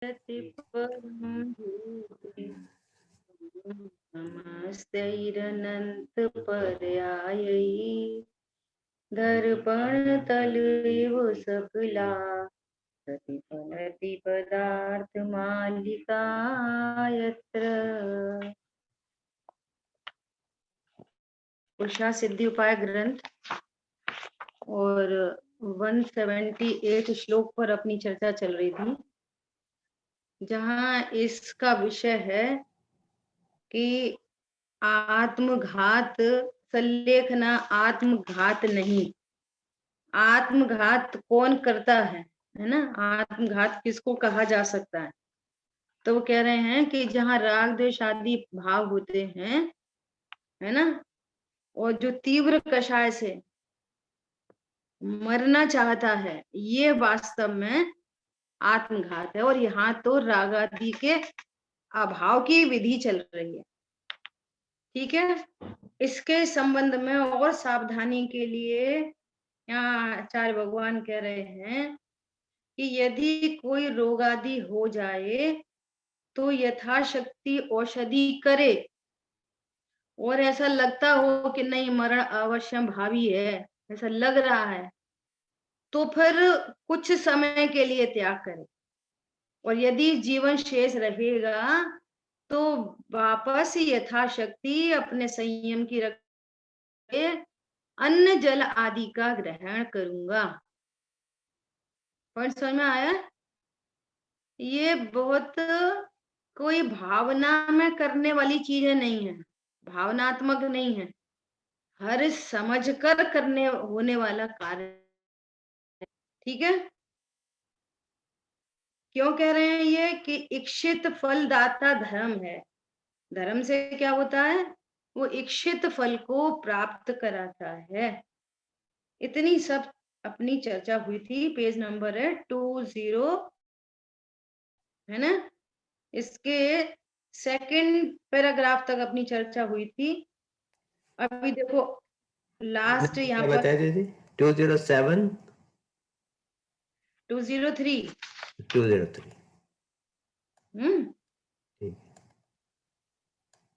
नमस्तैरनन्तपर्यायै दर्पणतलेव सकला प्रतिफलति पदार्थमालिका यत्र। उषा सिद्धि उपाय ग्रंथ और 178 श्लोक पर अपनी चर्चा चल रही थी, जहां इसका विषय है कि आत्मघात संलेखना आत्मघात नहीं। आत्मघात कौन करता है ना? आत्मघात किसको कहा जा सकता है? तो वो कह रहे हैं कि जहां राग द्वेष आदि भाव होते हैं, है ना, और जो तीव्र कषाय से मरना चाहता है, ये वास्तव में आत्मघात है। और यहाँ तो राग आदि के अभाव की विधि चल रही है। ठीक है, इसके संबंध में और सावधानी के लिए यहाँ आचार्य भगवान कह रहे हैं कि यदि कोई रोग आदि हो जाए तो यथाशक्ति औषधि करे, और ऐसा लगता हो कि नहीं मरण अवश्य भावी है, ऐसा लग रहा है, तो फिर कुछ समय के लिए त्याग करे। और यदि जीवन शेष रहेगा तो वापस यथाशक्ति अपने संयम की रखे अन्न जल आदि का ग्रहण करूंगा। पॉइंट समझ में आया? ये बहुत कोई भावना में करने वाली चीजें नहीं है, भावनात्मक नहीं है, हर समझकर करने होने वाला कार्य। ठीक है, क्यों कह रहे हैं ये कि इच्छित फलदाता धर्म है। धर्म से क्या होता है? वो इच्छित फल को प्राप्त कराता है। इतनी सब अपनी चर्चा हुई थी। पेज नंबर है 20, है ना? इसके सेकंड पैराग्राफ तक अपनी चर्चा हुई थी। अभी देखो लास्ट यहाँ पर बताया दीदी 207 203 203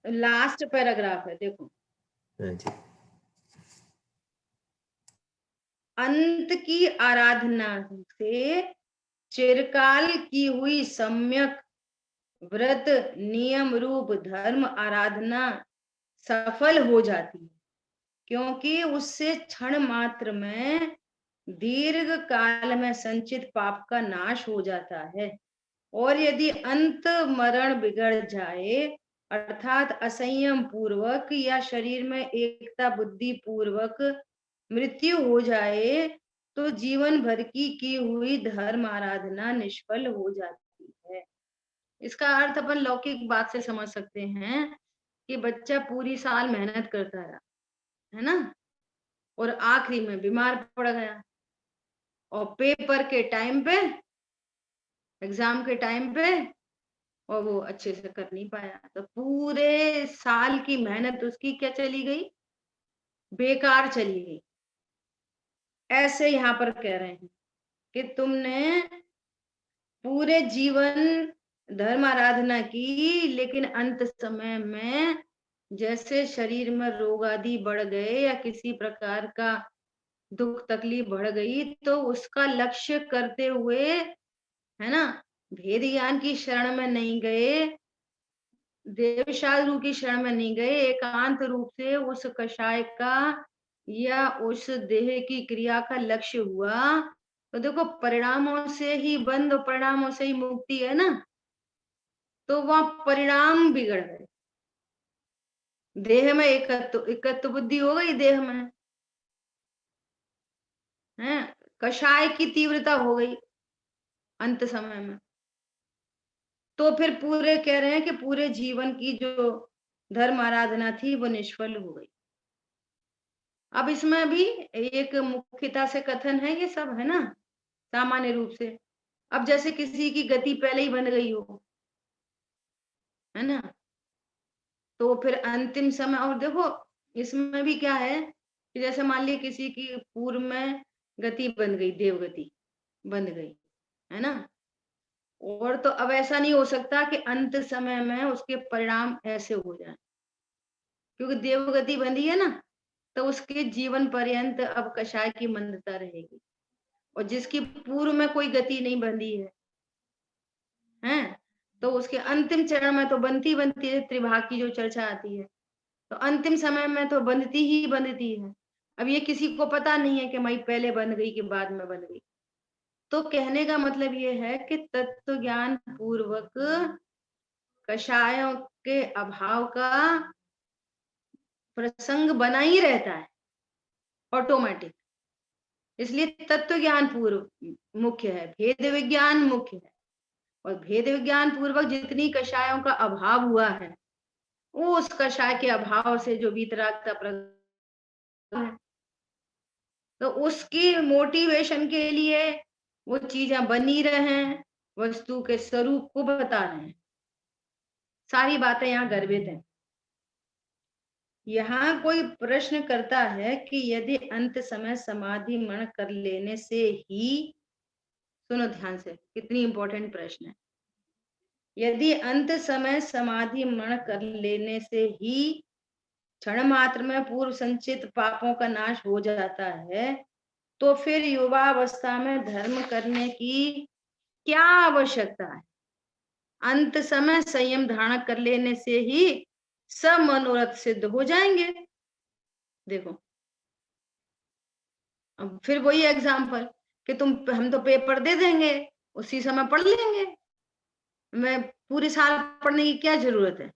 लास्ट पैराग्राफ है, देखो। हाँ जी। अंत की आराधना से चिरकाल की हुई सम्यक व्रत नियम रूप धर्म आराधना सफल हो जाती है, क्योंकि उससे क्षण मात्र में दीर्घ काल में संचित पाप का नाश हो जाता है। और यदि अंत मरण बिगड़ जाए, अर्थात असंयम पूर्वक या शरीर में एकता बुद्धि पूर्वक मृत्यु हो जाए, तो जीवन भर की हुई धर्म आराधना निष्फल हो जाती है। इसका अर्थ अपन लौकिक बात से समझ सकते हैं कि बच्चा पूरी साल मेहनत करता रहा, है ना, और आखिरी में बीमार पड़ गया, और पेपर के टाइम पे, एग्जाम के टाइम पे, और वो अच्छे से कर नहीं पाया, तो पूरे साल की मेहनत उसकी क्या चली गई? बेकार चली गई। ऐसे यहाँ पर कह रहे हैं कि तुमने पूरे जीवन धर्म आराधना की, लेकिन अंत समय में जैसे शरीर में रोग आदि बढ़ गए या किसी प्रकार का दुख तकलीफ बढ़ गई, तो उसका लक्ष्य करते हुए, है ना, भेद ज्ञान की शरण में नहीं गए, देव साधु की शरण में नहीं गए, एकांत रूप से उस कषाय का या उस देह की क्रिया का लक्ष्य हुआ, तो देखो परिणामों से ही बंध और परिणामों से ही मुक्ति है ना। तो वह परिणाम बिगड़ गए, देह में एकत्व बुद्धि हो गई, देह में है कषाय की तीव्रता हो गई अंत समय में। तो फिर पूरे कह रहे हैं कि पूरे जीवन की जो धर्म आराधना थी वो निष्फल हो गई। अब इसमें भी एक मुख्यता से कथन है ये सब, है ना, सामान्य रूप से। अब जैसे किसी की गति पहले ही बन गई हो, है ना, तो फिर अंतिम समय, और देखो इसमें भी क्या है कि जैसे मान लीजिए किसी की पूर्व में गति बन गई, देवगति बन गई, है ना, और तो अब ऐसा नहीं हो सकता कि अंत समय में उसके परिणाम ऐसे हो जाए, क्योंकि देवगति बंधी है ना, तो उसके जीवन पर्यंत अब कषाय की मंदता रहेगी। और जिसकी पूर्व में कोई गति नहीं बंधी है, तो उसके अंतिम चरण में तो बनती है, त्रिभाग की जो चर्चा आती है, तो अंतिम समय में तो बंधती ही बंधती है। अब ये किसी को पता नहीं है कि मई पहले बंध गई कि बाद में बंध गई। तो कहने का मतलब ये है कि तत्व ज्ञान पूर्वक कषायों के अभाव का प्रसंग बना ही रहता है ऑटोमेटिक। इसलिए तत्व ज्ञान पूर्व मुख्य है, भेद विज्ञान मुख्य है। और भेद विज्ञान पूर्वक जितनी कषायों का अभाव हुआ है, वो उस कषाय के अभाव से जो वीतरागता प्रकट है, तो उसकी मोटिवेशन के लिए वो चीजें बनी रहे, वस्तु के स्वरूप को बता रहे हैं। सारी बातें यहाँ गर्भित हैं। यहाँ कोई प्रश्न करता है कि यदि अंत समय समाधि मन कर लेने से ही, सुनो ध्यान से, कितनी इंपॉर्टेंट प्रश्न है। यदि अंत समय समाधि मन कर लेने से ही क्षण मात्र में पूर्व संचित पापों का नाश हो जाता है, तो फिर युवावस्था में धर्म करने की क्या आवश्यकता है? अंत समय संयम धारण कर लेने से ही सब मनोरथ सिद्ध हो जाएंगे। देखो, अब फिर वही एग्जाम्पल कि हम तो पेपर दे देंगे, उसी समय पढ़ लेंगे, मैं पूरे साल पढ़ने की क्या जरूरत है?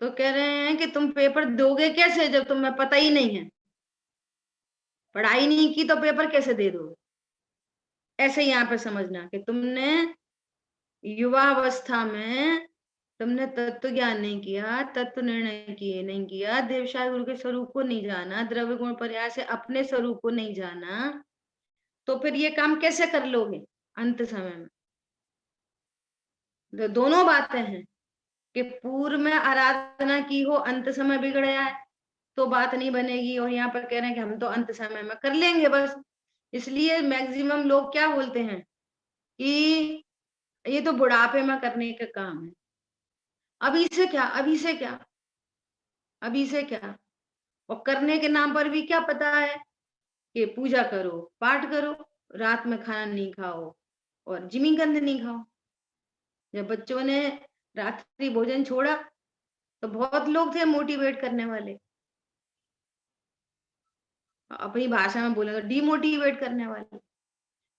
तो कह रहे हैं कि तुम पेपर दोगे कैसे जब तुम्हें पता ही नहीं है, पढ़ाई नहीं की तो पेपर कैसे दे दोगे? ऐसे यहाँ पे समझना कि तुमने युवावस्था में तुमने तत्व ज्ञान नहीं किया, तत्व निर्णय किए नहीं किया, देवशाही गुरु के स्वरूप को नहीं जाना, द्रव्य गुण पर्याय से अपने स्वरूप को नहीं जाना, तो फिर ये काम कैसे कर लोगे अंत समय में? तो दोनों बातें हैं कि पूर्व में आराधना की हो, अंत समय बिगड़ जाए तो बात नहीं बनेगी। और यहाँ पर कह रहे हैं कि हम तो अंत समय में कर लेंगे बस। इसलिए मैक्सिमम लोग क्या बोलते हैं कि ये तो बुढ़ापे में करने का काम है, अभी से क्या, अभी से क्या, अभी से क्या। और करने के नाम पर भी क्या पता है कि पूजा करो, पाठ करो, रात में खाना नहीं खाओ और जिमीकंद नहीं खाओ। जब बच्चों ने रात्रि भोजन छोड़ा तो बहुत लोग थे मोटिवेट करने वाले, अपनी भाषा में बोले तो डिमोटिवेट करने वाले।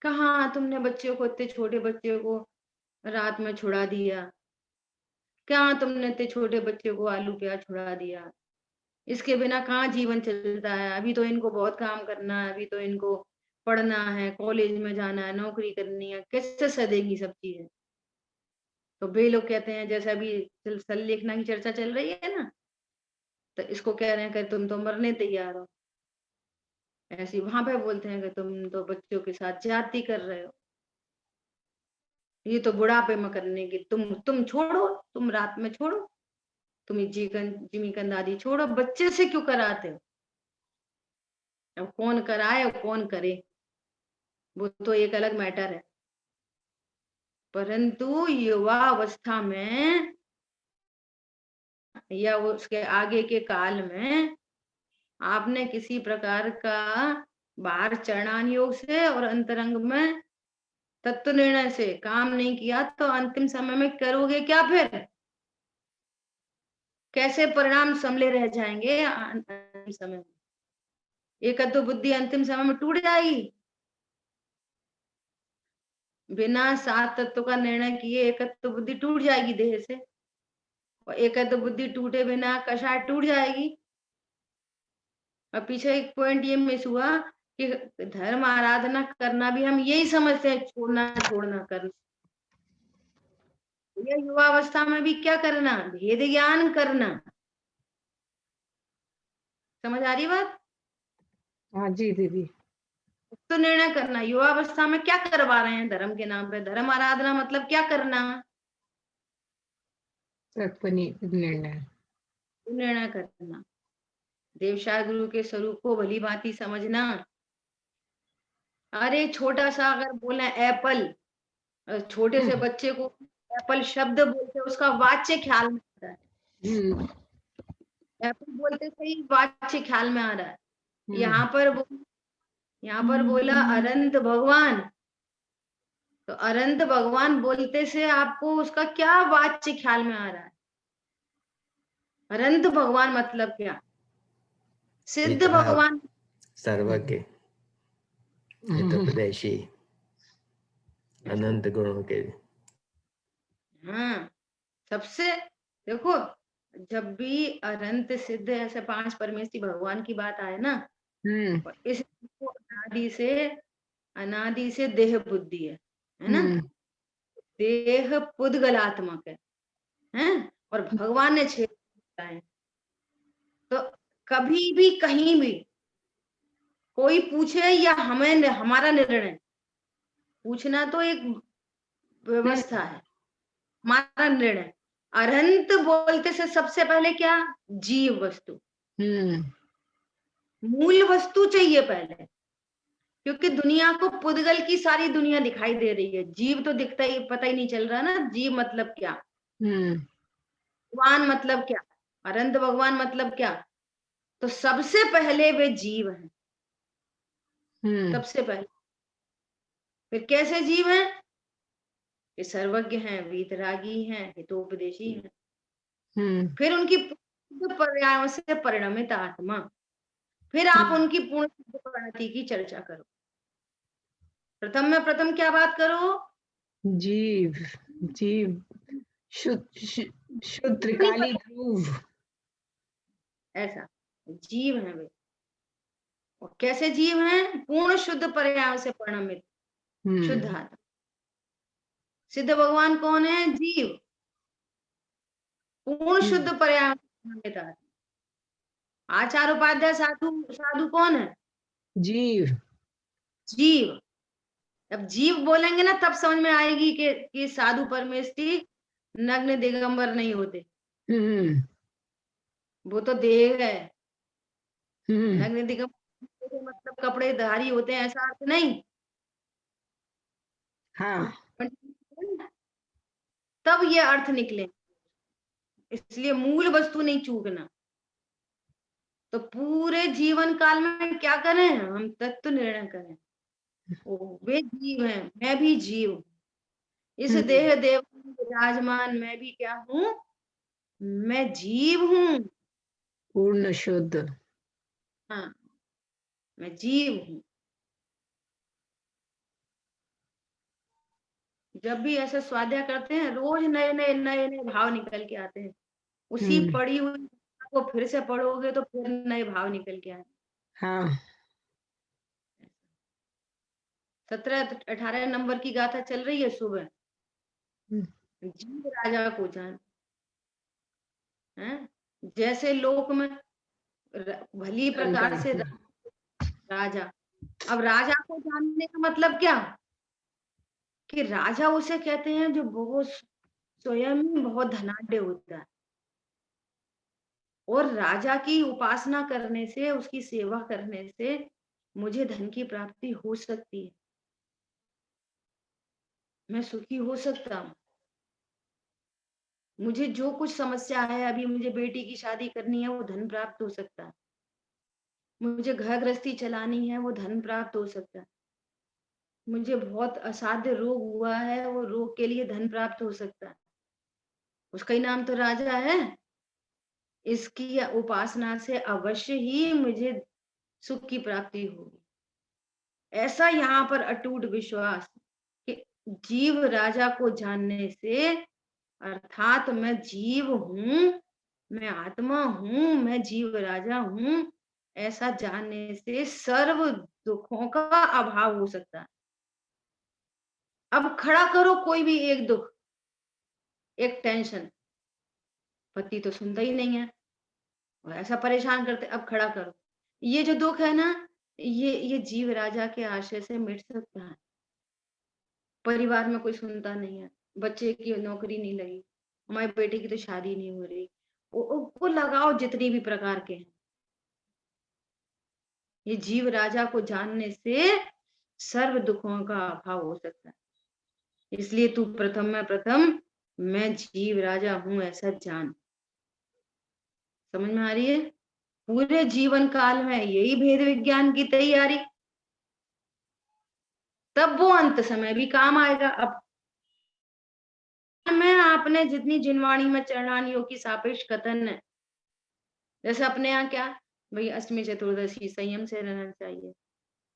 कहाँ तुमने बच्चों को, इतने छोटे बच्चों को रात में छुड़ा दिया, क्या तुमने इतने छोटे बच्चे को आलू प्याज छुड़ा दिया, इसके बिना कहाँ जीवन चलता है, अभी तो इनको बहुत काम करना है, अभी तो इनको पढ़ना है, कॉलेज में जाना है, नौकरी करनी है, कैसे सदेगी सब चीजें। तो वे लोग कहते हैं, जैसे अभी लेखना की चर्चा चल रही है ना, तो इसको कह रहे हैं कि तुम तो मरने तैयार हो, ऐसे वहां पे बोलते हैं कि तुम तो बच्चों के साथ जाति कर रहे हो, ये तो बुढ़ापे में करने की, तुम छोड़ो, तुम रात में छोड़ो, तुम जिमीकंद आदि छोड़ो, बच्चे से क्यों कराते हो? अब कौन कराए और कौन करे वो तो एक अलग मैटर है, परंतु युवा अवस्था में या उसके आगे के काल में आपने किसी प्रकार का बाहर चरणान योग से और अंतरंग में तत्व निर्णय से काम नहीं किया, तो अंतिम समय में करोगे क्या फिर? कैसे परिणाम संभले रह जाएंगे अंतिम समय में? एकत्व बुद्धि अंतिम समय में टूट जाएगी। बिना सात तत्व का निर्णय किए एकत्व बुद्धि टूट जाएगी देह से, और एकत्व बुद्धि टूटे बिना कषाय टूट जाएगी। और पीछे एक पॉइंट ये मिस हुआ कि धर्म आराधना करना भी हम यही समझते हैं, छोड़ना छोड़ना करना। ये युवावस्था में भी क्या करना? भेद ज्ञान करना। समझ आ रही बात? हाँ जी दीदी। तो निर्णय करना, युवावस्था में क्या करवा रहे हैं धर्म के नाम पे? धर्म आराधना मतलब क्या करना? निर्णय निर्णय करना, देवशाह गुरु के स्वरूप को भली भांति समझना। अरे छोटा सा अगर बोले एप्पल, छोटे से बच्चे को एप्पल शब्द बोलते उसका वाच्य ख्याल में आता है, हम्म, एप्पल बोलते से ही वाच्य ख्याल में आ रहा है। हम्म, यहाँ पर बोला अनंत भगवान, तो अनंत भगवान बोलते से आपको उसका क्या वाच्य ख्याल में आ रहा है? अनंत भगवान मतलब क्या? सिद्ध पिता भगवान, सर्वज्ञ, हितोपदेशी, अनंत गुणों के। हाँ सबसे, देखो जब भी अनंत सिद्ध ऐसे 5 परमेश्वरी भगवान की बात आए ना, और इस अनादि से देह बुद्धि है ना, देह पुद्गलात्मक है, और भगवान ने 6 बताए। तो कभी भी कहीं भी कोई पूछे या हमें हमारा निर्णय पूछना तो एक व्यवस्था है, हमारा निर्णय। अनंत बोलते से सबसे पहले क्या? जीव वस्तु, मूल वस्तु चाहिए पहले, क्योंकि दुनिया को पुद्गल की सारी दुनिया दिखाई दे रही है, जीव तो दिखता ही पता ही नहीं चल रहा ना, जीव मतलब क्या, भगवान मतलब क्या, अनंत भगवान मतलब क्या। तो सबसे पहले वे जीव हैं, सबसे पहले। फिर कैसे जीव हैं? ये सर्वज्ञ हैं, वीतरागी हैं, हितोपदेशी हैं। फिर उनकी पर्यायों से परिणमित आत्मा, फिर आप उनकी पूर्ण प्रणति की चर्चा करो। प्रथम में प्रथम क्या बात करो? जीव, जीव शुद्ध त्रिकाली ध्रुव, ऐसा जीव हैं वे। और कैसे जीव हैं? पूर्ण शुद्ध पर्याय से परिणमित शुद्ध आत्मा। सिद्ध भगवान कौन है? जीव, पूर्ण शुद्ध पर्याय से परिणमित आत्मा। आचार उपाध्याय साधु, साधु कौन है? जीव, जीव। जब जीव बोलेंगे ना तब समझ में आएगी कि साधु परमेष्टि नग्न दिगंबर नहीं होते, वो तो देह है। नग्न दिगंबर मतलब कपड़े धारी होते हैं, ऐसा अर्थ नहीं। हाँ, तब ये अर्थ निकले, इसलिए मूल वस्तु नहीं चूकना। तो पूरे जीवन काल में क्या करें? हम तत्व निर्णय करें। वे जीव हैं, मैं भी जीव हूं, इस देह देव विराजमान मैं भी क्या हूं? मैं जीव हूं। पूर्ण शुद्ध, हाँ, मैं जीव हूं। जब भी ऐसे स्वाध्याय करते हैं, रोज नए नए नए नए भाव निकल के आते हैं। उसी पढ़ी हुई को फिर से पढ़ोगे तो फिर नए भाव निकल के आए। हाँ, 17-18 नंबर की गाथा चल रही है सुबह। जीव राजा को जान, है जैसे लोक में भली प्रकार से राजा। अब राजा को जानने का मतलब क्या? कि राजा उसे कहते हैं जो बहुत स्वयं बहुत धनाढ्य होता है, और राजा की उपासना करने से, उसकी सेवा करने से मुझे धन की प्राप्ति हो सकती है, मैं सुखी हो सकता हूँ। मुझे जो कुछ समस्या है, अभी मुझे बेटी की शादी करनी है, वो धन प्राप्त हो सकता है। मुझे घर गृहस्थी चलानी है, वो धन प्राप्त हो सकता है। मुझे बहुत असाध्य रोग हुआ है, वो रोग के लिए धन प्राप्त हो सकता है। उसका ही नाम तो राजा है। इसकी उपासना से अवश्य ही मुझे सुख की प्राप्ति होगी। ऐसा यहाँ पर अटूट विश्वास कि जीव राजा को जानने से, अर्थात मैं जीव हूं, मैं आत्मा हूं, मैं जीव राजा हूं, ऐसा जानने से सर्व दुखों का अभाव हो सकता है। अब खड़ा करो कोई भी एक दुख, एक टेंशन, पति तो सुनता ही नहीं है, और ऐसा परेशान करते, अब खड़ा करो। ये जो दुख है ना, ये जीव राजा के आश्रय से मिट सकता है। परिवार में कोई सुनता नहीं है, बच्चे की नौकरी नहीं लगी, हमारे बेटे की तो शादी नहीं हो रही, वो लगाओ जितनी भी प्रकार के हैं। ये जीव राजा को जानने से सर्व दुखों का अभाव हो सकता है। इसलिए तू प्रथम में प्रथम, मैं जीव राजा हूं, ऐसा जान। समझ में आ रही है? पूरे जीवन काल में यही भेद विज्ञान की तैयारी, तब वो अंत समय भी काम आएगा। अब में आपने जितनी जिनवाणी में चरणानियों की सापेक्ष कथन है, जैसे अपने यहाँ क्या भाई, अष्टमी चतुर्दशी संयम से रहना चाहिए।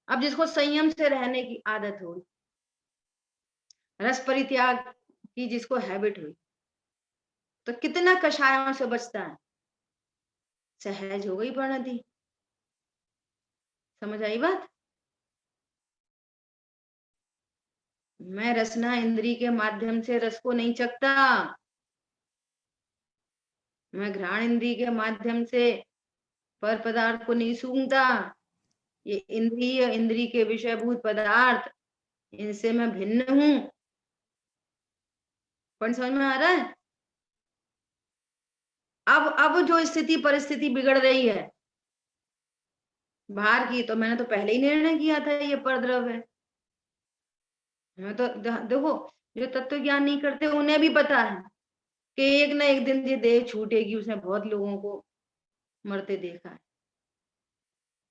अब जिसको संयम से रहने की आदत हो, रस परित्याग की जिसको हैबिट हुई, तो कितना कषायों से बचता है, सहज हो गई प्रणति। समझ आई बात? मैं रसना इंद्री के माध्यम से रस को नहीं चखता, मैं घ्राण इंद्री के माध्यम से पर पदार्थ को नहीं सूंघता। ये इंद्रिय, इंद्री के विषयभूत पदार्थ, इनसे मैं भिन्न हूं। पॉइंट समझ में आ रहा है? अब जो स्थिति परिस्थिति बिगड़ रही है बाहर की, तो मैंने तो पहले ही निर्णय किया था ये परद्रव है। मैं तो देखो, जो तत्व ज्ञान नहीं करते उन्हें भी पता है कि एक ना एक दिन ये देह छूटेगी। उसने बहुत लोगों को मरते देखा है,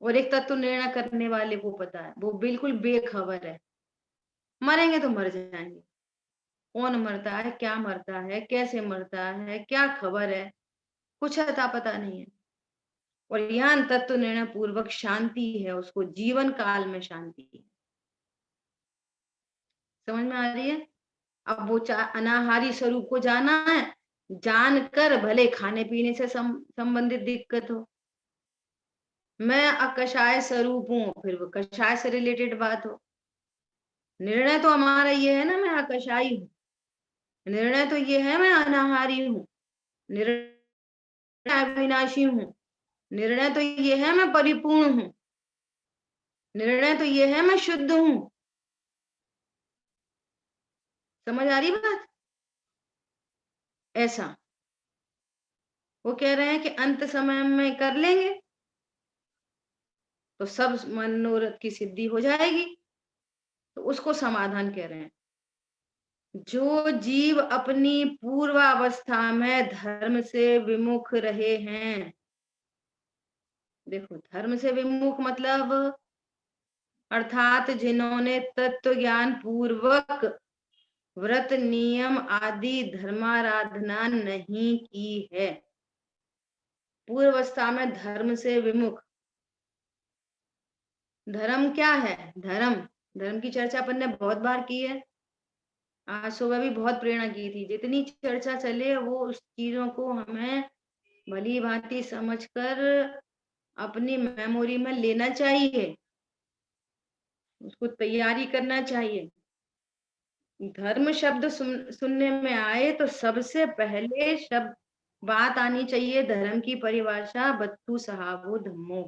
और एक तत्व निर्णय करने वाले को पता है, वो बिल्कुल बेखबर है, मरेंगे तो मर जाएंगे। कौन मरता है, क्या मरता है, कैसे मरता है, क्या खबर है, कुछ अता पता नहीं है। और यहाँ तत्व निर्णय पूर्वक शांति है, उसको जीवन काल में शांति है। समझ में आ रही है? अब वो अनाहारी स्वरूप को जाना है, जानकर भले खाने पीने से संबंधित दिक्कत हो। मैं अकषाय स्वरूप हूं, फिर वो कषाय से रिलेटेड बात हो। निर्णय तो हमारा ये है ना, मैं अकषाई हूँ। निर्णय तो ये है मैं अनाहारी हूँ। निर्णय अविनाशी हूँ। निर्णय तो ये है मैं परिपूर्ण हूँ। निर्णय तो ये है मैं शुद्ध हूँ। समझ आ रही बात? ऐसा वो कह रहे हैं कि अंत समय में कर लेंगे तो सब मनोरथ की सिद्धि हो जाएगी। तो उसको समाधान कह रहे हैं। जो जीव अपनी पूर्वावस्था में धर्म से विमुख रहे हैं, देखो धर्म से विमुख मतलब अर्थात जिन्होंने तत्व ज्ञान पूर्वक व्रत नियम आदि धर्माराधना नहीं की है, पूर्वावस्था में धर्म से विमुख। धर्म क्या है? धर्म की चर्चा अपन ने बहुत बार की है। आज सुबह भी बहुत प्रेरणा की थी। जितनी चर्चा चले वो उस चीजों को हमें भली भांति समझकर अपनी मेमोरी में लेना चाहिए, उसको तैयारी करना चाहिए। धर्म शब्द सुनने में आए तो सबसे पहले शब्द बात आनी चाहिए धर्म की परिभाषा, बत्तु सहावो धम्मो।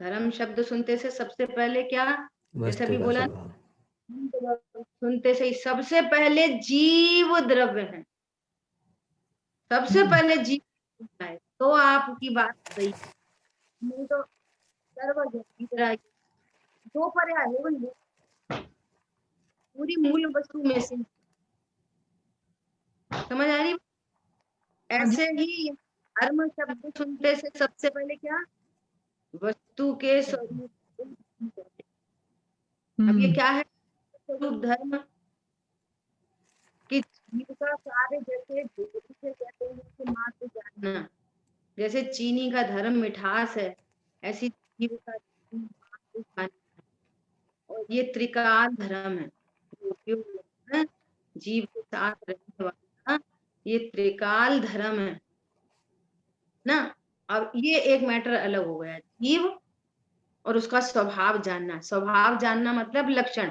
धर्म शब्द सुनते से सबसे पहले क्या, जैसे वस्तु अभी का बोला, स्वभाव। सुनते से ही सबसे पहले जीव द्रव्य है, सबसे पहले जीव है। तो आपकी बात सही नहीं तो सर्वजन दो पर्याय हो गई पूरी मूल वस्तु में से। समझ आ रही? ऐसे ही धर्म शब्द सुनते से सबसे पहले क्या, वस्तु के स्वरूप। अब ये क्या है स्वरूप धर्म कि जीव का कार्य, जैसे ज्योति से कहते हैं कि मात्र जानना, जैसे चीनी का धर्म मिठास है, ऐसी जीव का धर्म मात्र जानना है। और ये त्रिकाल धर्म है, जीव के साथ रहने वाला ये त्रिकाल धर्म है ना। अब ये एक मैटर अलग हो गया, जीव और उसका स्वभाव जानना। स्वभाव जानना मतलब लक्षण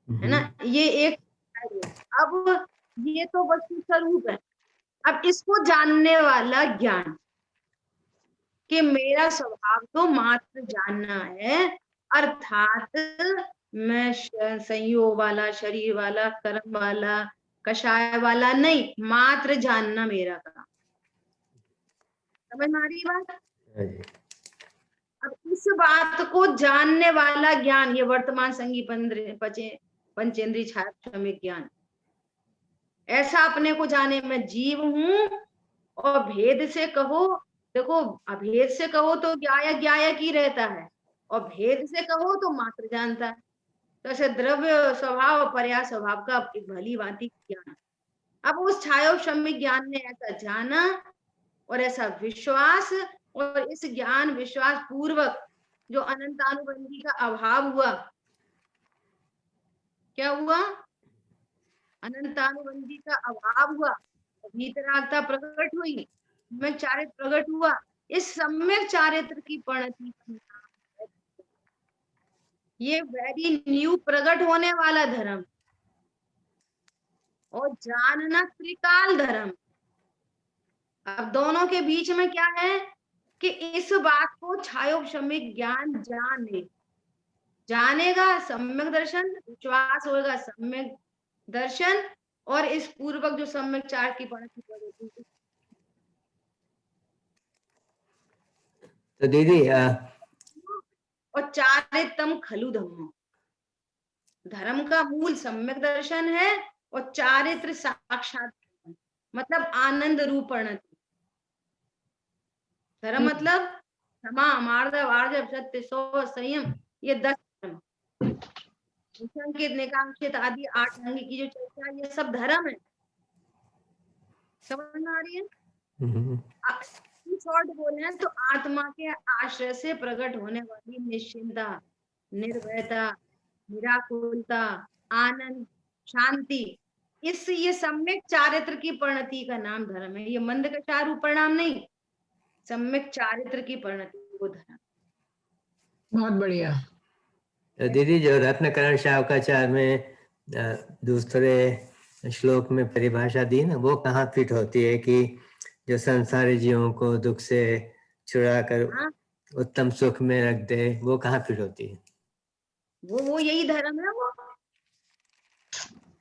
है ना, ये एक। अब ये तो वस्तु स्वरूप है। अब इसको जानने वाला ज्ञान कि मेरा स्वभाव तो मात्र जानना है, अर्थात मैं संयोग वाला, शरीर वाला, कर्म वाला, कषाय वाला नहीं, मात्र जानना मेरा काम। समझ में आ रही बात? अब इस बात को जानने वाला ज्ञान, ये वर्तमान संगी 15 पंचेंद्रिय छाया क्षमिक ज्ञान। ऐसा अपने को जाने मैं जीव हूं, और भेद से कहो, देखो अभेद से कहो तो ज्ञाय ज्ञायक ही रहता है, और भेद से कहो तो मात्र जानता है। तो ऐसे द्रव्य स्वभाव पर्याय स्वभाव का भली भांति ज्ञान। अब उस छायोक्षमिक ज्ञान ने ऐसा जाना और ऐसा विश्वास, और इस ज्ञान विश्वास पूर्वक जो अनंतानुबंधी का अभाव हुआ, क्या हुआ? अनंतानुबंधी का अभाव हुआ, भीतरागता प्रकट हुई, सम्यक चारित्र प्रकट हुआ। इस सम्यक चारित्र की परिणति का नाम है, ये वेरी न्यू प्रकट होने वाला धर्म, और जानना त्रिकाल धर्म। अब दोनों के बीच में क्या है कि इस बात को छायोक्षमिक ज्ञान जानेगा सम्यक दर्शन, विश्वास होगा सम्यक दर्शन, और इस पूर्वक जो सम्यक चार की परिणति होगी। तो दीदी और चारितम खलु धम्मो, धर्म का मूल सम्यक दर्शन है, और चारित्र साक्षात मतलब आनंद रूप परिणति। धर्म मतलब क्षमा, मार्दव, आर्जव, सत्य, सौ, संयम, ये 10 धर्म, संकेत, निकांक्षित आदि 8 अंग की जो चर्चा, ये सब धर्म है। समझ में आ रही है? शॉर्ट बोले हैं तो आत्मा के आश्रय से प्रकट होने वाली निश्चिंता, निर्भयता, निराकुलता, आनंद, शांति, ये सम्यक चारित्र की परिणति का नाम धर्म है। ये मंद का चार परिणाम नहीं, सम्यक चारित्र की परिणति को धर्म। बहुत बढ़िया। तो दीदी जो रत्नकरण शावकाचार्य में दूसरे श्लोक में परिभाषा दी ना, वो कहाँ फिट होती है कि जो संसारी जीवों को दुख से छुड़ा कर उत्तम सुख में रख दे, वो कहाँ फिट होती है? वो यही धर्म है। वो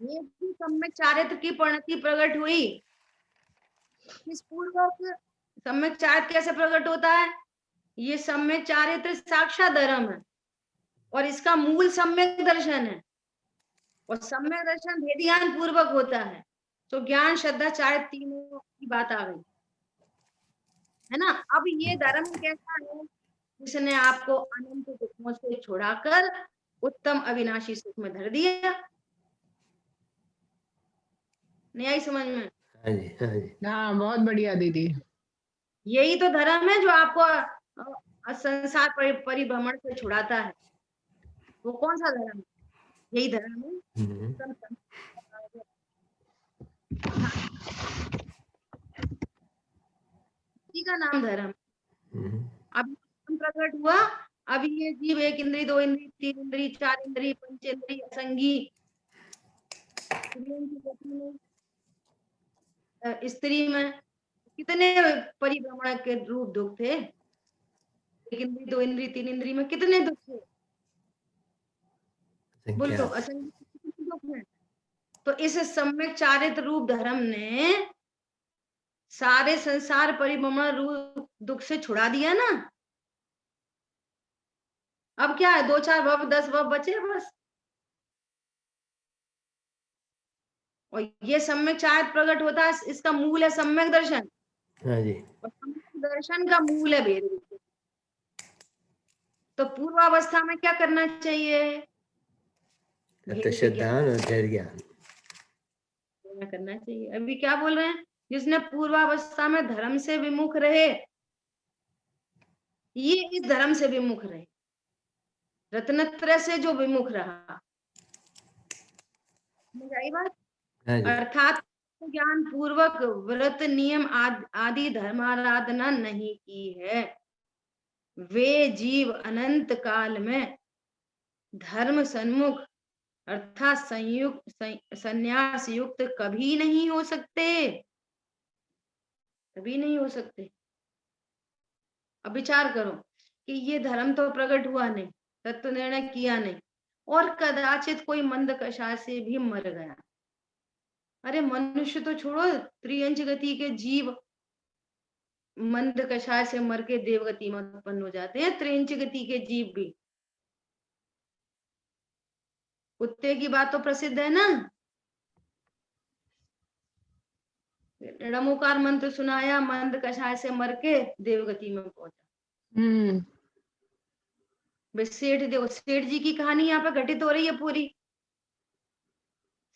ये सम्यक चारित्र की परिणति प्रकट हुई। इस पूर्वक सम्यक चारित्र कैसे प्रकट होता है? ये सम्यक चारित्र साक्षात धर्म है, और इसका मूल सम्यक दर्शन है, और सम्यक दर्शन भेद ज्ञान पूर्वक होता है। तो ज्ञान, श्रद्धा, चारित्र तीनों की बात आ गई है ना। अब ये धर्म कैसा है? जिसने आपको अनंत दुखों से छुड़ाकर उत्तम अविनाशी सुख में धर दिया। नहीं आई समझ में? हाँ जी, हाँ जी। हाँ, बहुत बढ़िया दीदी। यही तो धर्म है जो आपको संसार परिभ्रमण से छुड़ाता है। वो कौन सा धर्म है? यही धर्म है, इसी का नाम धर्म। अब प्रकट हुआ, अभी ये जीव 1 इंद्री, 2 इंद्री, 3 इंद्री, 4 इंद्री, पंचेंद्री, असंगी, स्त्री में कितने परिभ्रमण के रूप दुख थे? 1 इंद्री, 2 इंद्री, 3 इंद्री में कितने दुख थे? बोलो, असंगी कितने दुख हैं? तो इस सम्यक चारित्र रूप धर्म ने सारे संसार परिभ्रमण रूप दुख से छुड़ा दिया ना। अब क्या है? 2-4 भव, 10 भव बचे बस। और ये सम्यक चारित्र प्रकट होता है, इसका मूल है सम्यक दर्शन। हाँ जी। और सम्यक दर्शन का मूल है भेद बुद्धि। तो पूर्वावस्था में क्या करना चाहिए? श्रद्धान और धैर्य ज्ञान करना चाहिए। अभी क्या बोल रहे हैं? जिसने पूर्वावस्था में धर्म से विमुख रहे, ये इस धर्म से विमुख रहे, रत्नत्रय से जो विमुख रहा। समझ आई बात? अर्थात ज्ञान पूर्वक व्रत नियम आदि धर्माराधना नहीं की है, वे जीव अनंत काल में धर्म सन्मुख अर्थात संयुक्त संन्यास युक्त कभी नहीं हो सकते, कभी नहीं हो सकते। अब विचार करो कि ये धर्म तो प्रकट हुआ नहीं, तत्व निर्णय किया नहीं, और कदाचित कोई मंद कषाय से भी मर गया। अरे मनुष्य तो छोड़ो, त्रियंच गति के जीव मंद कषाय से मर के देवगति में उत्पन्न हो जाते हैं, त्रियंच गति के जीव भी। कुत्ते की बात तो प्रसिद्ध है ना, णमोकार मंत्र सुनाया, मंद कषाय से मर के देवगति में पहुंचा। सेठ देखो, सेठ जी की कहानी यहाँ पे घटित हो रही है पूरी।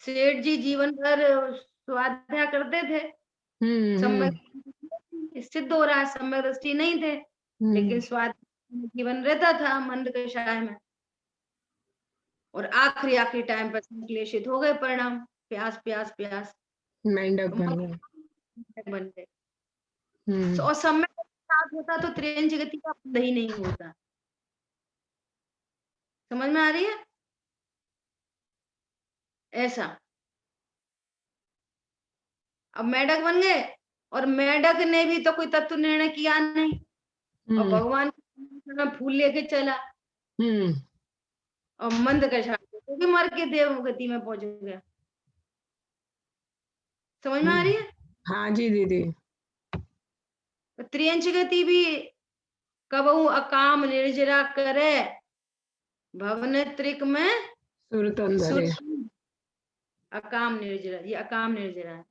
सेठ जी जीवन भर स्वाध्याय करते थे, समय सिद्ध हो रहा है, समय दृष्टि नहीं थे, लेकिन स्वाध्याय जीवन रहता था मंद कषाय में, और आखिरी टाइम पर संश्लेषित हो गए परिणाम, प्यास प्यास प्यास, मेंढक बन गए। गए। और समय साथ होता तो त्रियंच गति का बंध ही नहीं होता। समझ में आ रही है? ऐसा अब मेढक बन गए, और मेढक ने भी तो कोई तत्व निर्णय किया नहीं, और भगवान फूल लेके चला, और मंद कषाय तो भी मर के देव गति में पहुंच गया। समझ में आ रही है? हाँ जी दीदी। त्रियंच गति भी कबहू अकाम निर्जरा करे, भवन त्रिक में अकाम निर्जरा, ये अकाम निर्जरा है।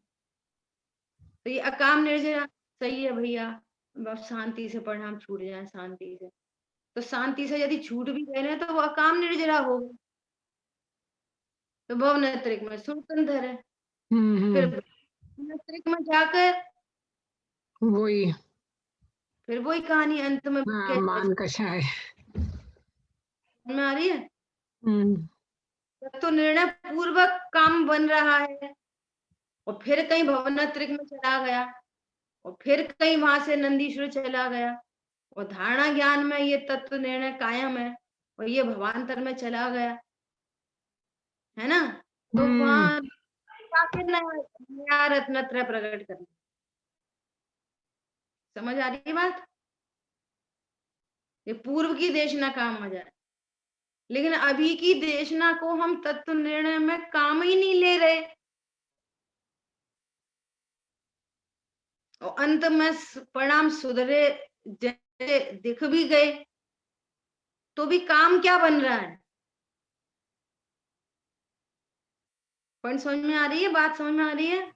तो ये अकाम निर्जरा सही है भैया, बस शांति से परिणाम छूट जाए, शांति से, तो शांति से यदि छूट भी गए तो वो अकाम निर्जरा होगा, तो भवन त्रिक में सुरतंधर है। फिर भवन त्रिक में जाकर वही फिर वही कहानी अंत में मान कषाय में आ रही है। तो निर्णय पूर्वक काम बन रहा है, और फिर कहीं भवनात्रिक में चला गया, और फिर कहीं वहां से नंदीश्वर चला गया, और धारणा ज्ञान में ये तत्व निर्णय कायम है, और ये भवांतर में चला गया है ना। तो वहां नया रत्नत्रय प्रकट करना। समझ आ रही है बात? ये पूर्व की देशना काम आ जाए, लेकिन अभी की देशना को हम तत्व निर्णय में काम ही नहीं ले रहे, और अंत में परिणाम सुधरे जैसे दिख भी गए, तो भी काम क्या बन रहा है? पॉइंट समझ में आ रही है? बात समझ में आ रही है?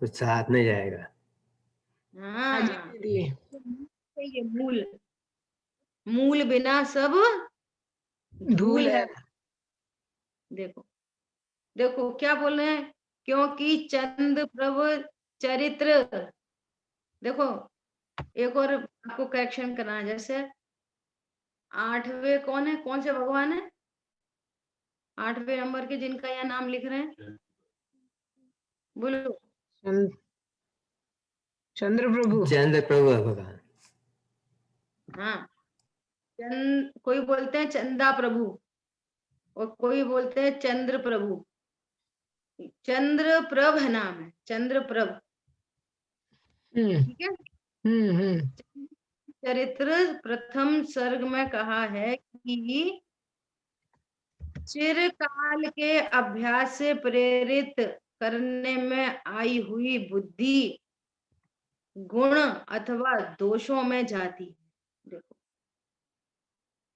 कुछ साथ नहीं जाएगा। हाँ, ये मूल बिना सब धूल है। देखो देखो क्या बोल रहे हैं, क्योंकि चंद्र प्रभु चरित्र, देखो एक और आपको करेक्शन करना है, जैसे 8वें कौन है, कौन से भगवान है 8वें नंबर के जिनका यहाँ नाम लिख रहे हैं, बोलो। चंद्र प्रभु भगवान। हाँ, कोई बोलते हैं चंदा प्रभु, और कोई बोलते हैं चंद्र प्रभु। चंद्र प्रभ नाम है, चंद्र प्रभ, ठीक है। चरित्र प्रथम सर्ग में कहा है कि चिरकाल के अभ्यास से प्रेरित करने में आई हुई बुद्धि गुण अथवा दोषों में जाती है। देखो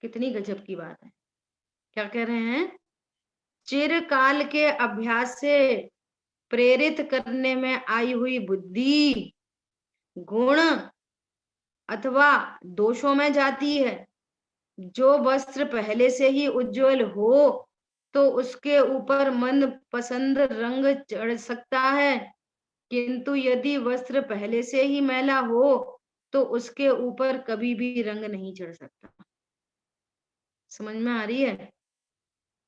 कितनी गजब की बात है, क्या कह रहे हैं, चिरकाल के अभ्यास से प्रेरित करने में आई हुई बुद्धि गुण अथवा दोषों में जाती है। जो वस्त्र पहले से ही उज्जवल हो तो उसके ऊपर मन पसंद रंग चढ़ सकता है, किंतु यदि वस्त्र पहले से ही मैला हो तो उसके ऊपर कभी भी रंग नहीं चढ़ सकता। समझ में आ रही है?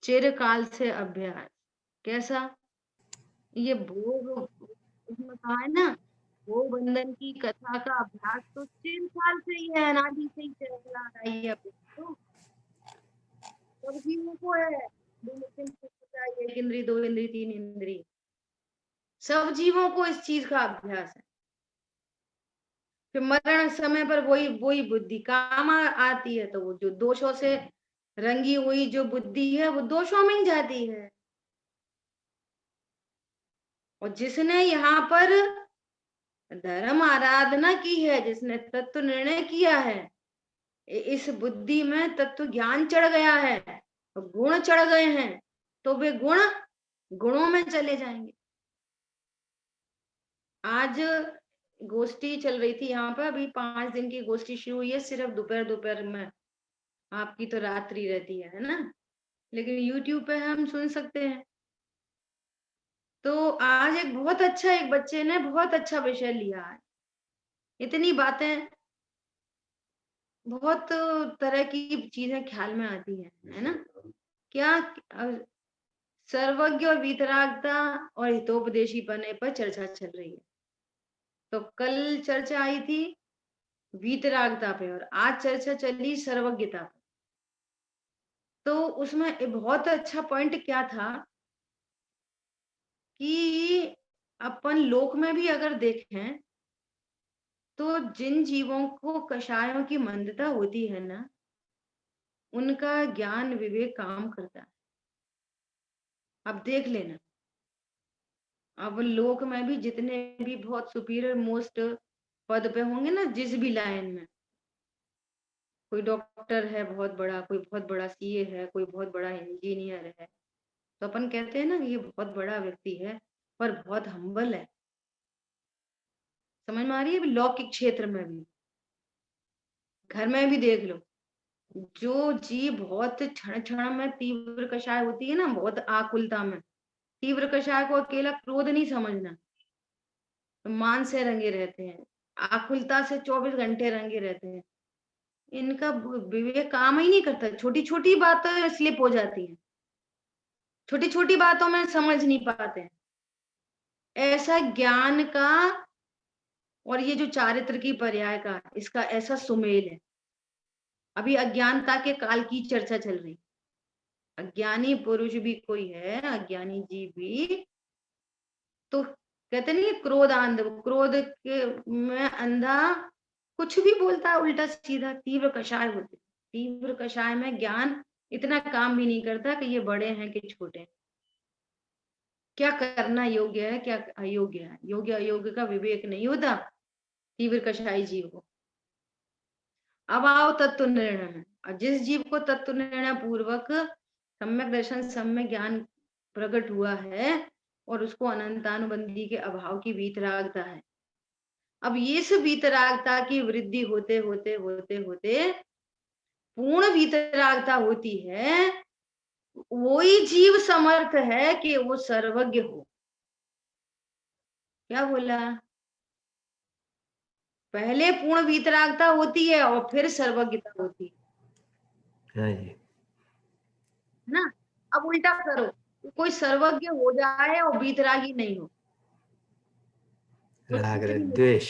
चिरकाल से अभ्यास कैसा, ये भोग उसमें कहा है ना, भोग बंधन की कथा का अभ्यास तो चिरकाल से ही है, अनादि से ही चला आ रही है। तो सब जीवों को है, एक इंद्री, दो इंद्री, तीन इंद्री, सब जीवों को इस चीज का अभ्यास है। फिर मरण समय पर वही बुद्धि काम आती है, तो वो जो दोषों से रंगी हुई जो बुद्धि है वो दोषों में ही जाती है। और जिसने यहाँ पर धर्म आराधना की है, जिसने तत्व निर्णय किया है, इस बुद्धि में तत्व ज्ञान चढ़ गया है, गुण चढ़ गए हैं, तो वे गुणों में चले जाएंगे। आज गोष्ठी चल रही थी यहाँ पर, अभी 5 दिन की गोष्ठी शुरू हुई है, सिर्फ दोपहर में। आपकी तो रात्रि रहती है ना, लेकिन YouTube पे हम सुन सकते हैं। तो आज एक बच्चे ने बहुत अच्छा विषय लिया है। इतनी बातें, बहुत तरह की चीजें ख्याल में आती है ना। क्या सर्वज्ञ और वीतरागता और हितोपदेशी बने पर चर्चा चल रही है। तो कल चर्चा आई थी वीतरागता पे और आज चर्चा चली सर्वज्ञता पे। तो उसमें एक बहुत अच्छा पॉइंट क्या था कि अपन लोक में भी अगर देखें तो जिन जीवों को कषायों की मंदता होती है ना, उनका ज्ञान विवेक काम करता है। अब देख लेना, अब लोक में भी जितने भी बहुत सुपीरियर मोस्ट पद पे होंगे ना, जिस भी लाइन में, कोई डॉक्टर है बहुत बड़ा, कोई बहुत बड़ा सीए है, कोई बहुत बड़ा इंजीनियर है, तो अपन कहते हैं ना ये बहुत बड़ा व्यक्ति है पर बहुत हम्बल है। समझ में आ रही है? लौकिक क्षेत्र में भी, घर में भी देख लो, जो जीव बहुत क्षण क्षण में तीव्र कषाय होती है ना, बहुत आकुलता में, तीव्र कषाय को अकेला क्रोध नहीं समझना, तो मान से रंगे रहते हैं, आकुलता से 24 घंटे रंगे रहते हैं, इनका विवेक काम ही नहीं करता। छोटी छोटी बातें स्लिप हो जाती हैं, छोटी छोटी बातों में समझ नहीं पाते हैं। ऐसा ज्ञान का और ये जो चारित्र की पर्याय का, इसका ऐसा सुमेल है। अभी अज्ञानता के काल की चर्चा चल रही। अज्ञानी पुरुष भी कोई है, अज्ञानी जीव भी, तो कहते नहीं क्रोध अंध, क्रोध के में अंधा कुछ भी बोलता है उल्टा सीधा, तीव्र कषाय होते। तीव्र कषाय में ज्ञान इतना काम भी नहीं करता कि ये बड़े हैं कि छोटे हैं, क्या करना योग्य है क्या अयोग्य है, योग्य अयोग्य का विवेक नहीं होता तीव्र कषाय जीव को। अब आओ तत्व निर्णय में, और जिस जीव को तत्व निर्णय पूर्वक सम्यक दर्शन सम्यक ज्ञान प्रकट हुआ है और उसको अनंतानुबंधी के अभाव की वीतरागता है। अब ये सब वीतरागता की वृद्धि होते होते होते होते पूर्ण वीतरागता होती है, वही जीव समर्थ है कि वो सर्वज्ञ हो। क्या बोला? पहले पूर्ण वीतरागता होती है और फिर सर्वज्ञता होती है। हाँ जी। ना, अब उल्टा करो, कोई सर्वज्ञ हो जाए और वीतरागी नहीं हो, तो राग कितनी द्वेष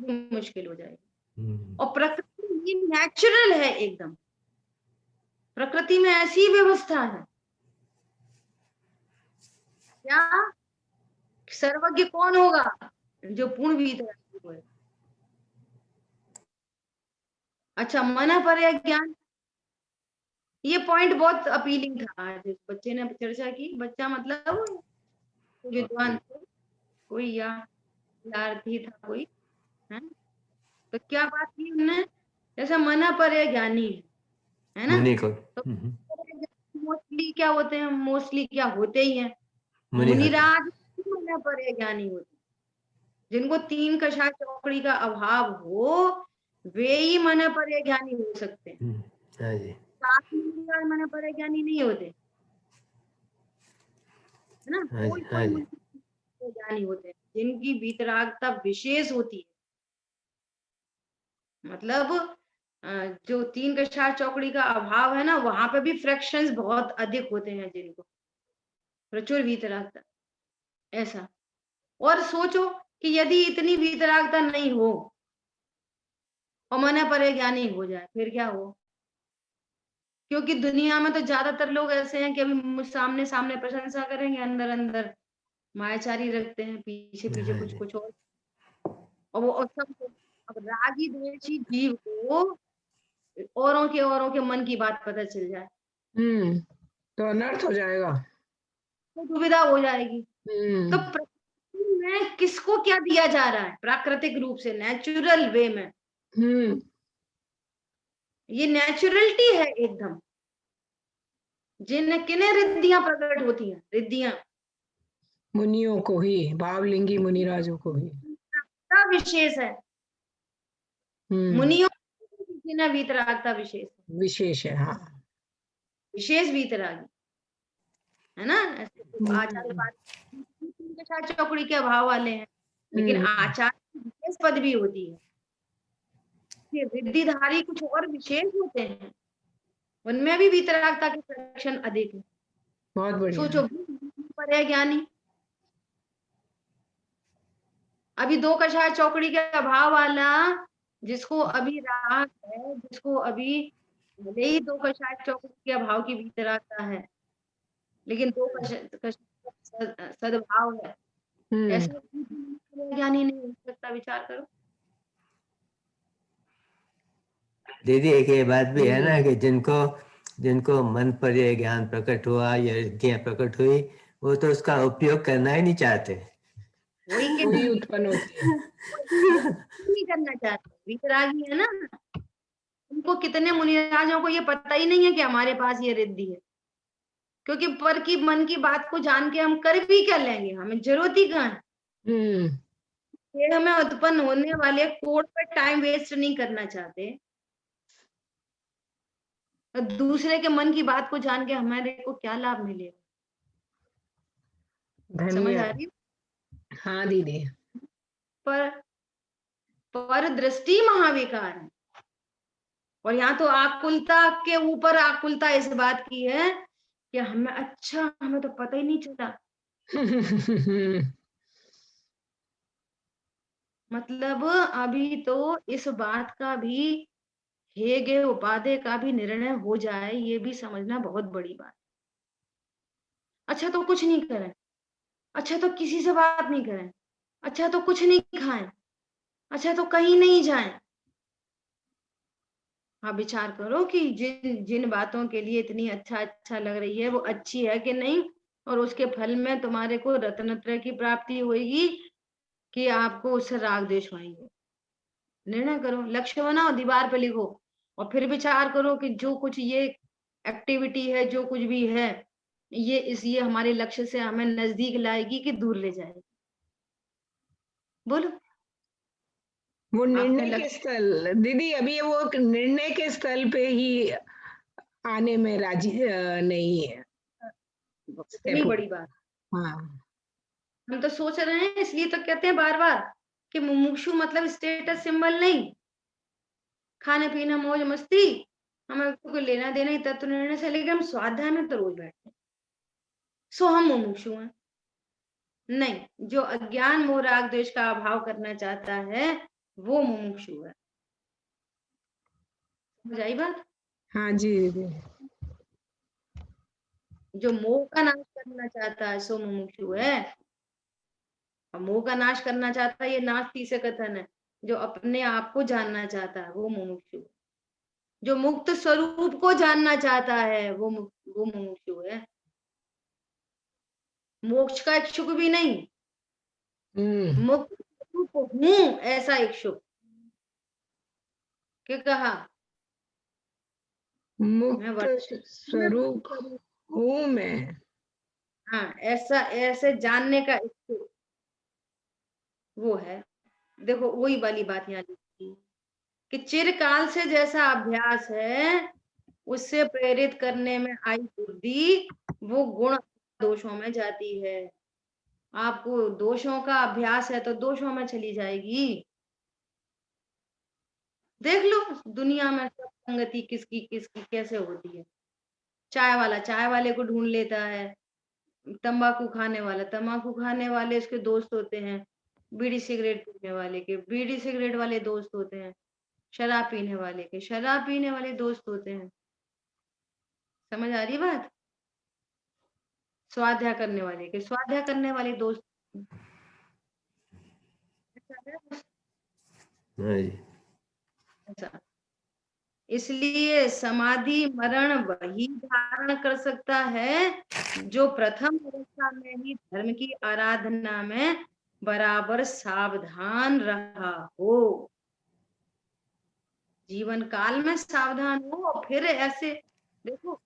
मुश्किल हो जाएगी। हम्म, और प्रकृति ये नेचुरल है एकदम, प्रकृति में ऐसी व्यवस्था है। क्या सर्वज्ञ कौन होगा? जो पूर्ण वीतरागी हो। अच्छा, मना पर ज्ञान, ये पॉइंट बहुत अपीलिंग था। आज इस बच्चे ने चर्चा की, बच्चा मतलब विद्वान थे कोई या विद्यार्थी था कोई, है? तो क्या बात की उन्होंने, जैसे मना पर ज्ञानी है ना, मुनि को तो मोस्टली क्या होते हैं, मोस्टली क्या होते ही हैं, मुनि होते हैं। मुनिराज मना पर ज्ञानी होते, जिनको 3 कषाय चौकड़ी का अभाव हो वे ही मना पर ज्ञानी हो सकते हैं। हाँ जी। मना पर ज्ञानी नहीं होते, है ना। हाँ जी, हाँ जी। ज्ञानी होते हैं जिनकी वीतरागता विशेष होती है, मतलब जो 3 कषाय चौकड़ी का अभाव है ना, वहां पे भी फ्रैक्शंस बहुत अधिक होते हैं जिनको प्रचुर वीतरागता, ऐसा। और सोचो कि यदि इतनी वीतरागता नहीं हो और मना पर ज्ञानी हो जाए, फिर क्या हो? क्योंकि दुनिया में तो ज्यादातर लोग ऐसे हैं कि अभी सामने सामने प्रशंसा करेंगे, अंदर अंदर मायाचारी रखते हैं, पीछे पीछे हाँ कुछ जी। कुछ और वो और सब। अब रागी द्वेषी जीव को औरों के मन की बात पता चल जाए तो अनर्थ हो जाएगा। तो दुविधा हो जाएगी। तो हम्म प्रकृति में किसको क्या दिया जा रहा है? प्राकृतिक रूप से, नेचुरल वे में, हम्म ये नेचुरलिटी है एकदम। जिन किन्हें रिद्धियां प्रकट होती हैं, रिद्धियां मुनियों को ही, भावलिंगी मुनिराजों को ही। क्या विशेष है, हम्म, मुनियों जिन्हें वीतरागता विशेष है, विशेष है। हाँ। विशेष वीतरागी है ना। ऐसे तो आचार्य हम्म, के साथ चौकड़ी के अभाव वाले हैं, लेकिन आचार्य की विशेष पदवी होती है। ये रिद्धिधारी कुछ और विशेष होते हैं, उनमें भी वीतरागता के लक्षण अधिक है। बहुत बढ़िया। सोचो पर है ज्ञानी, अभी दो कषाय चौकड़ी के अभाव वाला, जिसको अभी राग है, जिसको अभी भले ही दो कषाय चौकड़ी के अभाव की वीतरागता है, लेकिन दो कषाय सद्भाव है, ऐसे ज्ञानी नहीं हो सकता। विचार करो। दीदी एक ये बात भी है ना कि जिनको जिनको मन पर ये ज्ञान प्रकट हुआ, ये रिद्धियां प्रकट हुई, वो तो उसका उपयोग करना ही नहीं चाहते। वही उत्पन्न होती है। नहीं करना चाहते, वितरागी है ना। उनको कितने मुनिराजों को ये पता ही नहीं है कि हमारे पास ये रिद्धि है, क्योंकि पर की मन की बात को जान के हम कर भी क्या लेंगे, हमें जरूरत ही कहाँ है। ये हमें उत्पन्न होने वाले कोड पर टाइम वेस्ट नहीं करना चाहते, तो दूसरे के मन की बात को जान के हमारे को क्या लाभ मिलेगा। समझ आ धन्यवाद। रही? हाँ दीदी। पर दृष्टि महाविकार है, और यहाँ तो आकुलता के ऊपर आकुलता इस बात की है कि हमें, अच्छा हमें तो पता ही नहीं चला। मतलब अभी तो इस बात का भी, हेगे उपाधि का भी निर्णय हो जाए, ये भी समझना बहुत बड़ी बात। अच्छा तो कुछ नहीं करें, अच्छा तो किसी से बात नहीं करें, अच्छा तो कुछ नहीं खाएं, अच्छा तो कहीं नहीं जाएं। हाँ, विचार करो कि जिन जिन बातों के लिए इतनी अच्छा लग रही है, वो अच्छी है कि नहीं, और उसके फल में तुम्हारे को रत्नत्रय की प्राप्ति होगी कि आपको उससे राग द्वेष होंगे। निर्णय करो, लक्ष्य बनाओ, दीवार पे लिखो, और फिर विचार करो कि जो कुछ ये एक्टिविटी है, जो कुछ भी है, ये हमारे लक्ष्य से हमें नजदीक लाएगी कि दूर ले जाएगी। बोलो। वो आपने निर्णय के लक्ष्य, स्थल दीदी, अभी वो निर्णय के स्थल पे ही आने में राजी नहीं है। इतनी बड़ी बात हाँ। हम तो सोच रहे हैं, इसलिए तो कहते हैं बार बार कि मुमुक्षु मतलब स्टेटस सिंबल नहीं, खाने पीना मौज मस्ती, हमें कोई लेना देना ही तत्व निर्णय से, लेकिन हम स्वाध्याय में तो रोज बैठते हैं, सो हम मुमुक्षु हैं नहीं। जो अज्ञान मोह राग द्वेष का अभाव करना चाहता है, वो मुमुक्षु है। समझ आई बात? हाँ जी दीदी। जो मोह का नाश करना चाहता है, सो मुमुक्षु है। और मोह का नाश करना चाहता है, ये नास्ति से कथन है। जो अपने आप को जानना चाहता है, वो मुमुक्षु है। जो मुक्त स्वरूप को जानना चाहता है, वो मुमुक्षु है। मोक्ष का इच्छुक भी नहीं, मुक्त स्वरूप हूं ऐसा इच्छुक। क्या कहा? मैं मुक्त स्वरूप हूँ मैं। हाँ, ऐसा ऐसे जानने का इच्छुक वो है। देखो वही वाली बात यहाँ लिखी कि चिरकाल से जैसा अभ्यास है, उससे प्रेरित करने में आई बुद्धि, वो गुण दोषों में जाती है। आपको दोषों का अभ्यास है तो दोषों में चली जाएगी। देख लो दुनिया में सब संगति किसकी किसकी कैसे होती है। चाय वाला चाय वाले को ढूंढ लेता है, तंबाकू खाने वाला तंबाकू खाने वाले उसके दोस्त होते हैं, बीड़ी सिगरेट पीने वाले के बीड़ी सिगरेट वाले दोस्त होते हैं, शराब पीने वाले के शराब पीने वाले दोस्त होते हैं। समझ आ रही बात? स्वाध्याय करने वाले के स्वाध्याय करने वाले दोस्त। हाँ जी। अच्छा, इसलिए समाधि मरण वही धारण कर सकता है जो प्रथम अवस्था में ही धर्म की आराधना में बराबर सावधान रहा हो, जीवन काल में सावधान हो। और फिर ऐसे देखो,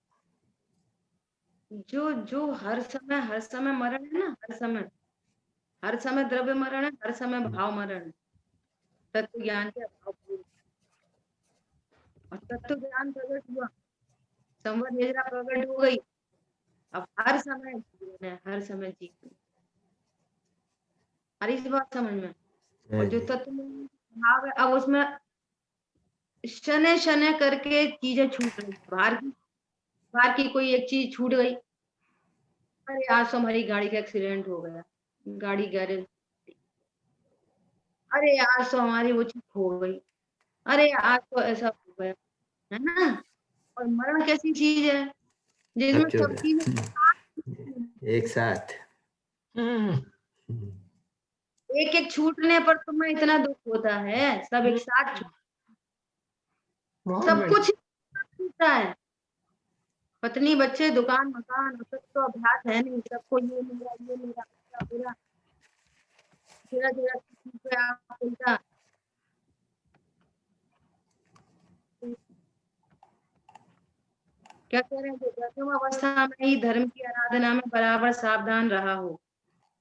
जो जो हर समय मरण है ना, हर समय द्रव्य मरण है, हर समय भाव मरण है, तत्व ज्ञान के अभाव पूर्ण। और तत्व ज्ञान प्रकट हुआ, संवत निद्रा प्रकट हो गई, अब हर समय जीवन है, हर समय जीवन। और इस बात समझ में, और जो तत्व में भाव है, अब उसमें शने शने करके चीजें छूट रही, बाहर की कोई एक चीज छूट गई। अरे आज तो हमारी गाड़ी का एक्सीडेंट हो गया, गाड़ी गैरेज। अरे आज तो हमारी वो चीज खो गई, अरे आज तो ऐसा हो गया, है ना। और मरण कैसी चीज है जिसमें सब सब चीजें एक साथ। एक एक छूटने पर तुम्हें इतना दुख होता है, सब एक साथ बहुत सब बढ़िया। कुछ छूटता है। पत्नी, बच्चे, दुकान, मकान, सब तो अभ्यास है नहीं, सबको ये मेरा पूरा तेरा तेरा किसी पे आप उल्टा। क्या कह रहे हैं, जो प्रथम अवस्था में ही धर्म की आराधना में बराबर सावधान रहा हो।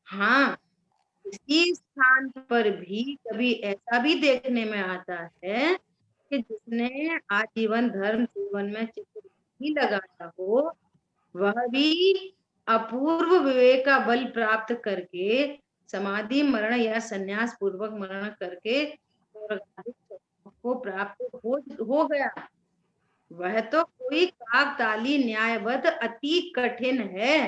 हाँ, इसी स्थान पर भी कभी ऐसा भी देखने में आता है कि जिसने आजीवन धर्म जीवन में चित्त नहीं लगाया हो, वह भी अपूर्व विवेक का बल प्राप्त करके समाधि मरण या संन्यास पूर्वक मरण करके को प्राप्त हो गया। वह तो कोई काकताली न्यायबद्ध अति कठिन है,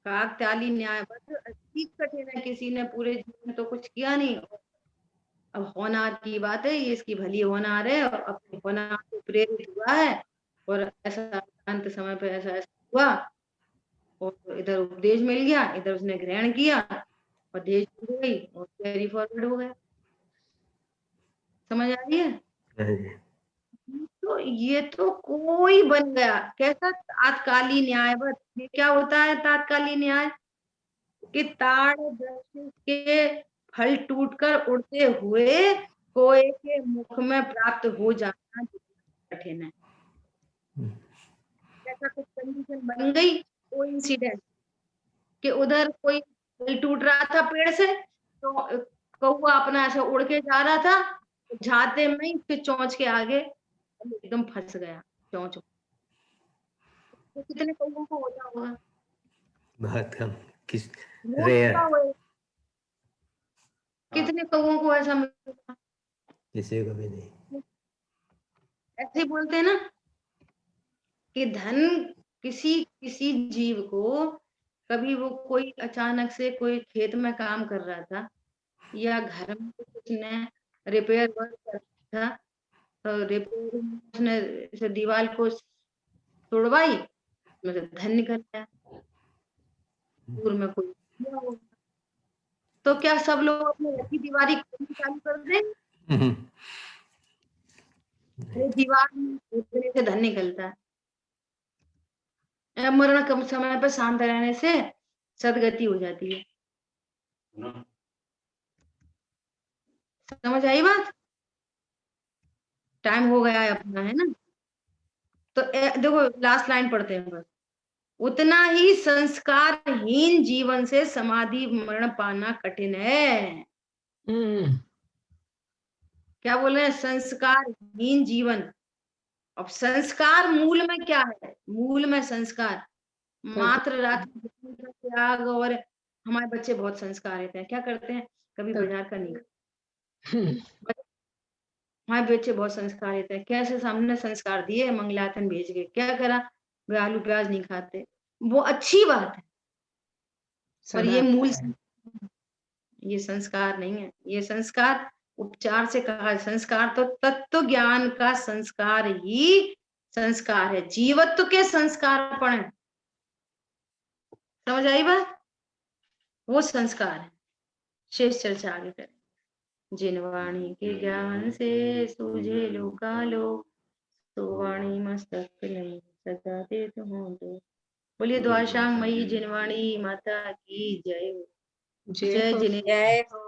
काकताली न्यायबद्ध अति कठिन है। किसी ने पूरे जीवन में तो कुछ किया नहीं, अब होनार की बात है, ये इसकी भली होनार है और अपने होनार से प्रेरित हुआ है, और ऐसा अंत समय पे ऐसा ऐसा हुआ, और इधर उपदेश मिल गया, इधर उसने ग्रहण किया और देश छूट गई और कैरी फॉरवर्ड हो गया। समझ आ रही है। तो ये तो कोई बन गया, कैसा तात्कालीन न्यायबद्ध। ये क्या होता है तात्कालीन न्याय, कि ताड़ वृक्ष के फल टूटकर उड़ते हुए कोए के मुख में प्राप्त हो जाना कठिन है। ऐसा कुछ कंडीशन बन गई, कोई इंसिडेंट कि उधर कोई फल टूट रहा था पेड़ से, तो कौवा अपना ऐसा उड़ के जा रहा था, जाते में ही उसके चोंच के आगे एकदम फंस गया चोंच। तो कितने कौवों को होता होगा, बहुत कम, किस वो रेयर, होता होगा। कितने कौवों को ऐसा मिलता। किसी को भी नहीं। ऐसे ही बोलते हैं ना कि धन किसी किसी जीव को, कभी वो कोई अचानक से कोई खेत में काम कर रहा था या घर में कुछ ने रिपेयर वर्क कर रहा था, तो रिपेयर उसने ऐसे दीवार को तोड़वाई, मतलब धन निकल गया, दूर में कोई किया होगा। तो क्या सब लोग अपनी रखी दीवारी खोदनी चालू कर दें, वो दीवार में खोदने से धन निकलता है। मरण कम समय पर शांत रहने से सदगति हो जाती है। समझ आई बात। टाइम हो गया है अपना, है ना। तो देखो लास्ट लाइन पढ़ते हैं बस। उतना ही संस्कारहीन जीवन से समाधि मरण पाना कठिन है। क्या बोल रहे हैं, संस्कारहीन जीवन। अब संस्कार मूल में क्या है, मूल में संस्कार मात्र रात्रि का त्याग। और हमारे बच्चे बहुत संस्कार रहते हैं, क्या करते हैं, कभी बाजार का नहीं। हमारे बच्चे बहुत संस्कार रहते हैं, कैसे सामने संस्कार दिए, मंगलातन भेज के क्या करा, वे आलू प्याज नहीं खाते, वो अच्छी बात है, पर ये मूल ये संस्कार नहीं है। ये संस्कार उपचार से कहा है, संस्कार तो तत्व ज्ञान का संस्कार ही संस्कार है, जीवत्व के संस्कार पढ़े। समझ आई बात, वो संस्कार है। शेष चर्चा आगे करें। जिन वाणी के ज्ञान से सूझे लोकालो, तो वाणी मस्तक नहीं सदा दे तुम तो। बोलिए द्वाशांग मई जिनवाणी माता की जय हो। जय जिने, जय हो।